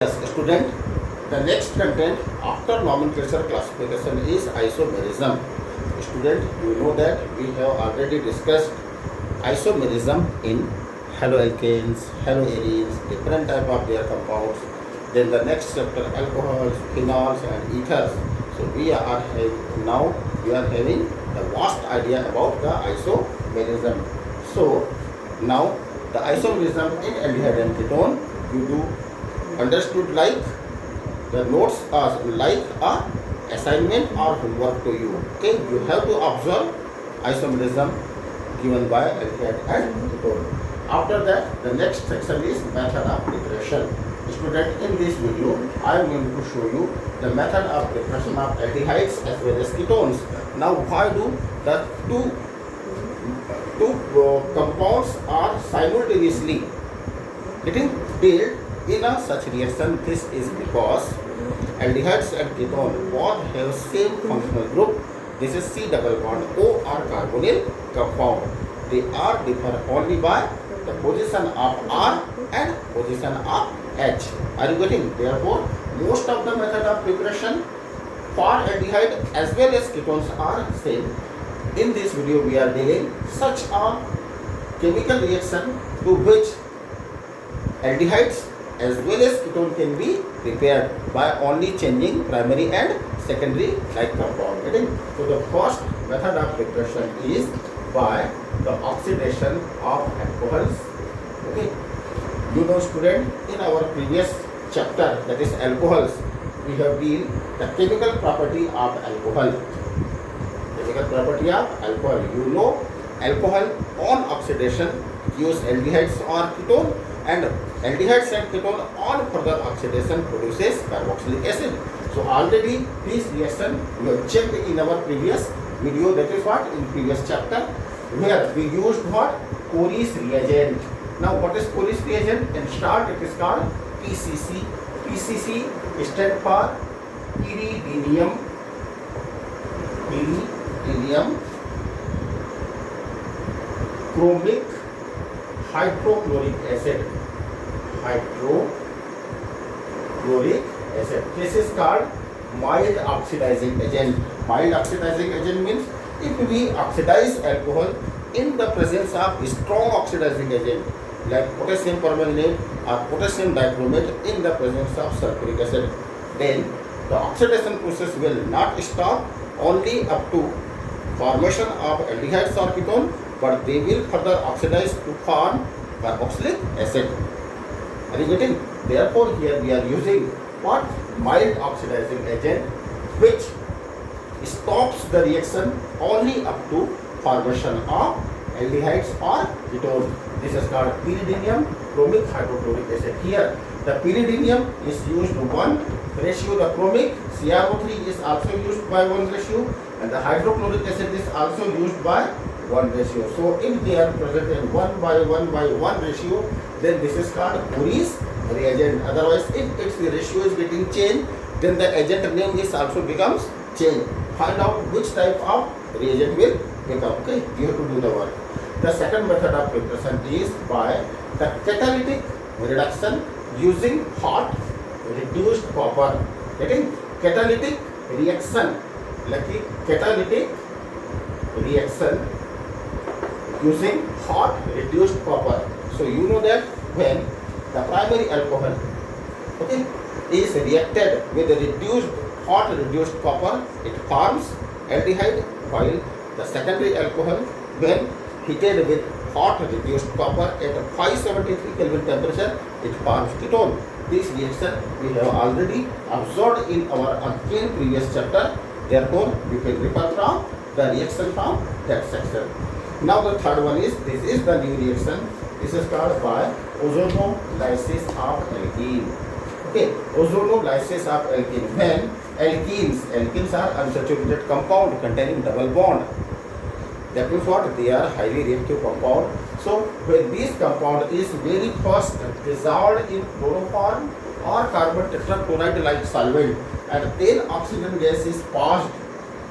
Yes, student, the next content after nomenclature classification is isomerism. Student, you know that we have already discussed isomerism in haloalkanes, haloarenes, different type of their compounds. Then the next chapter, alcohols, phenols and ethers. So we are having the vast idea about the isomerism. So now the isomerism in aldehyde and ketone, you do understood like the notes are like a assignment or homework to you. Okay, you have to observe isomerism given by aldehyde and ketone. After that, the next section is method of preparation. Student, in this video, I am going to show you the method of preparation of aldehydes as well as ketones. Now, why do the two compounds are simultaneously getting built in a such reaction? This is because aldehydes and ketone both have same functional group. This is C double bond O or carbonyl compound. They are differ only by the position of R and position of H. Are you getting? Therefore, most of the method of preparation for aldehyde as well as ketones are same. In this video, we are dealing such a chemical reaction to which aldehydes as well as ketone can be prepared by only changing primary and secondary like compound. So the first method of preparation is by the oxidation of alcohols. Okay, you know, student, in our previous chapter, that is alcohols, we have dealt the chemical property of alcohol. Chemical property of alcohol. You know, alcohol on oxidation gives aldehydes or ketone, and aldehydes and ketone on further oxidation produces carboxylic acid. So already this reaction we have checked in our previous video, that is what, in previous chapter, where we used what? Corey's reagent. Now what is Corey's reagent? In start it is called PCC. PCC stands for pyridinium chromic hydrochloric acid. This is called mild oxidizing agent. Mild oxidizing agent means if we oxidize alcohol in the presence of strong oxidizing agent like potassium permanganate or potassium dichromate in the presence of sulfuric acid, then the oxidation process will not stop only up to formation of aldehydes or ketone, but they will further oxidize to form carboxylic acid. Are you getting? Therefore, here we are using what? Mild oxidizing agent, which stops the reaction only up to formation of aldehydes or ketone. This is called pyridinium chromic hydrochloric acid. Here, the pyridinium is used to 1 ratio. The chromic CrO3 is also used by 1 ratio, and the hydrochloric acid is also used by 1 ratio. So if they are present in 1 by 1 ratio, then this is called Corey's reagent. Otherwise, if its ratio is getting changed, then the agent name is also becomes changed. Find out which type of reagent will become. Okay, you have to do the work. The second method of preparation is by the catalytic reduction using hot reduced copper. Getting? Catalytic reaction, like catalytic reaction using hot reduced copper. So you know that when the primary alcohol, okay, is reacted with the hot reduced copper, it forms aldehyde, while the secondary alcohol, when heated with hot reduced copper at 573 Kelvin temperature, it forms ketone. This reaction we have already observed in our alkane previous chapter. Therefore, you can refer from the reaction from that section. Now the third one is, this is the new reaction. This is called by ozonolysis of alkene. Okay, ozonolysis of alkene. When alkenes are unsaturated compound containing double bond. That means what? They are highly reactive compound. So when this compound is very first dissolved in chloroform or carbon tetrachloride like solvent, and then oxygen gas is passed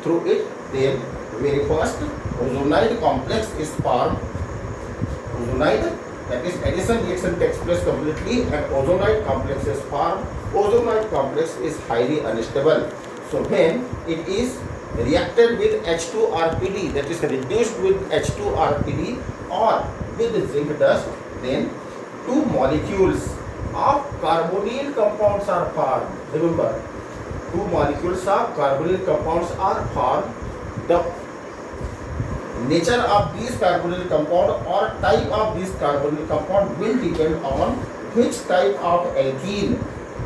through it, then very first ozonide complex is formed. Ozonide, that is addition reaction takes place completely and ozonide complex is formed ozonide complex is highly unstable. So when it is reacted with H2RPD, that is reduced with H2RPD or with zinc dust, then two molecules of carbonyl compounds are formed. Remember, two molecules of carbonyl compounds are formed. The nature of these carbonyl compound or type of this carbonyl compound will depend on which type of alkene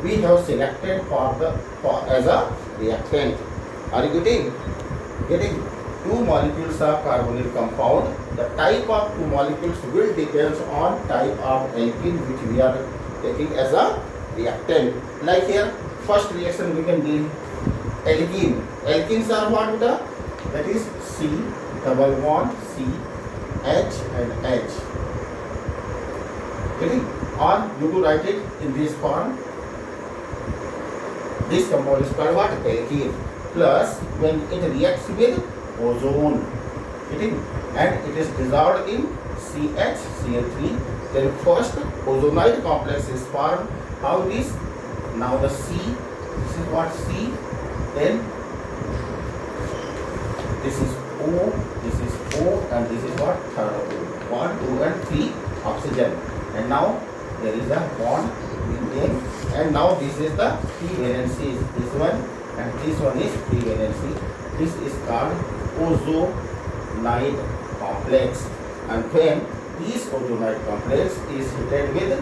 we have selected as a reactant. Are you getting? Two molecules of carbonyl compound. The type of two molecules will depend on type of alkene which we are taking as a reactant. Like here, first reaction we can do alkene. Alkenes are what, beta? That is C double bond C, H and H. Getting? Or you to write it in this form. This compound is called what? Alkene. Plus, when it reacts with ozone, getting? And it is dissolved in CH, then first ozonide complex is formed. How this? Now the C, this is what C, then this is O, this is O, and this is what? Third O. 1, 2 and 3 oxygen. And now there is a bond in them. And now this is the 3 valencies. This one and this one is 3 valency. This is called ozonide complex. And when this ozonide complex is heated with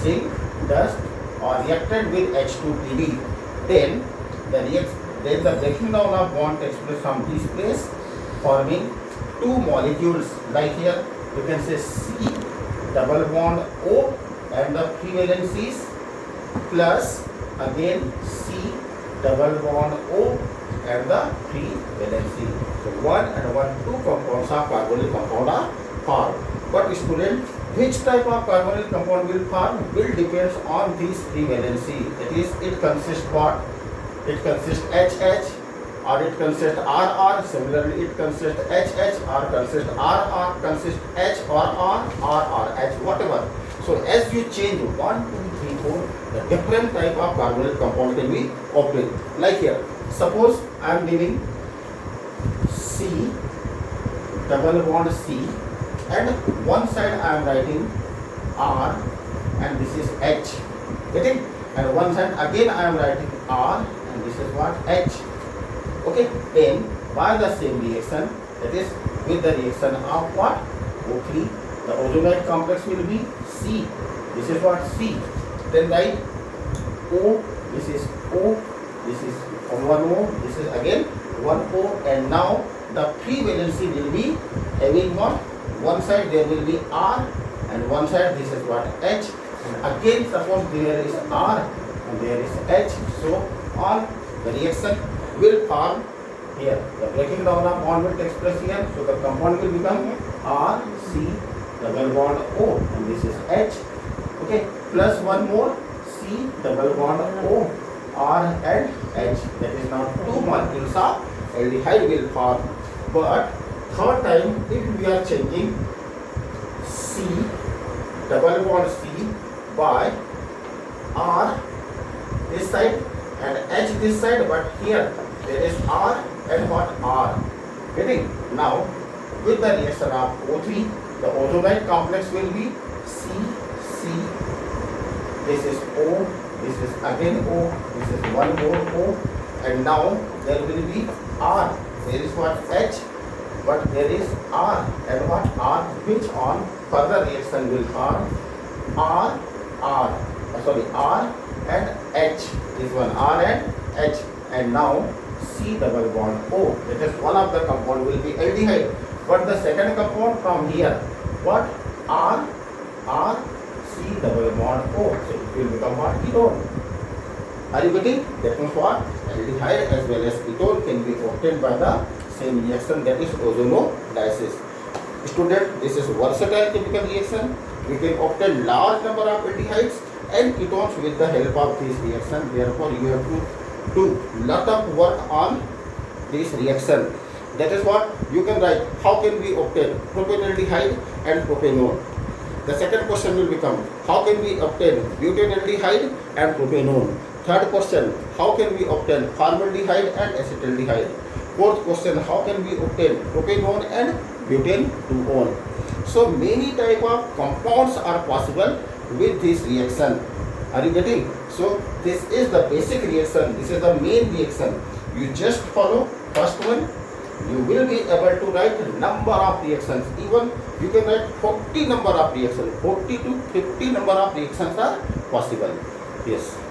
zinc dust or reacted with H2PD, then the breaking down of bond takes place from this place, forming two molecules. Like here, you can say C double bond O and the 3 valencies, plus again C double bond O and the 3 valency. So 1 and 1, 2 compounds of carbonyl compound are formed. But student, which type of carbonyl compound will form will depends on these 3 valency. That is, it consists what? It consists HH or it consists RR. Similarly, it consists HH or consists RR, consists H or R, H, whatever. So as you change 1, 2, 3, 4, the different type of carbonyl compound can be obtained. Like here, suppose I am giving C double bond C, and one side I am writing R and this is H. Getting? And one side again I am writing R and this is what? H. Okay, then by the same reaction, that is with the reaction of what? O3, the ozonide complex will be C. This is what? C. Then write O, this is O, this is 1 O, this is again 1 O, and now the 3 valency will be having what? One side there will be R and one side this is what? H. And again suppose there is R and there is H. So all the reaction will form here. The breaking down of bond will take place here. So the compound will become R, C, double bond O, and this is H. Okay, plus one more C, double bond O, R and H. That is now 2 molecules of aldehyde will form. But third time, if we are changing C, double bond C by R this side and H this side, but here there is R and what? R. Getting? Now with the reaction of O3, the ozonide complex will be C, C, this is O, this is again O, this is 1 more O, and now there will be R. There is what? H, but there is R and what? R, which on further reaction will form R and H. This one R and H, and now C double bond O. That is one of the compound will be aldehyde. But the second compound from here, what? R, C double bond O. So it will become what? Ketone. Are you getting? That means what? Aldehyde as well as ketone can be obtained by the same reaction, that is ozonodiasis. Student, this is versatile chemical reaction. We can obtain large number of aldehydes and ketones with the help of this reaction. Therefore, you have to do lot of work on this reaction. That is what you can write. How can we obtain propanaldehyde and propanone? The second question will become, how can we obtain butanaldehyde and propanone? Third question, how can we obtain formaldehyde and acetaldehyde? Fourth question, how can we obtain propanone and butane-2-one? So many type of compounds are possible with this reaction. Are you getting? So this is the basic reaction. This is the main reaction. You just follow first one. You will be able to write number of reactions. Even you can write 40 number of reactions. 40 to 50 number of reactions are possible. Yes.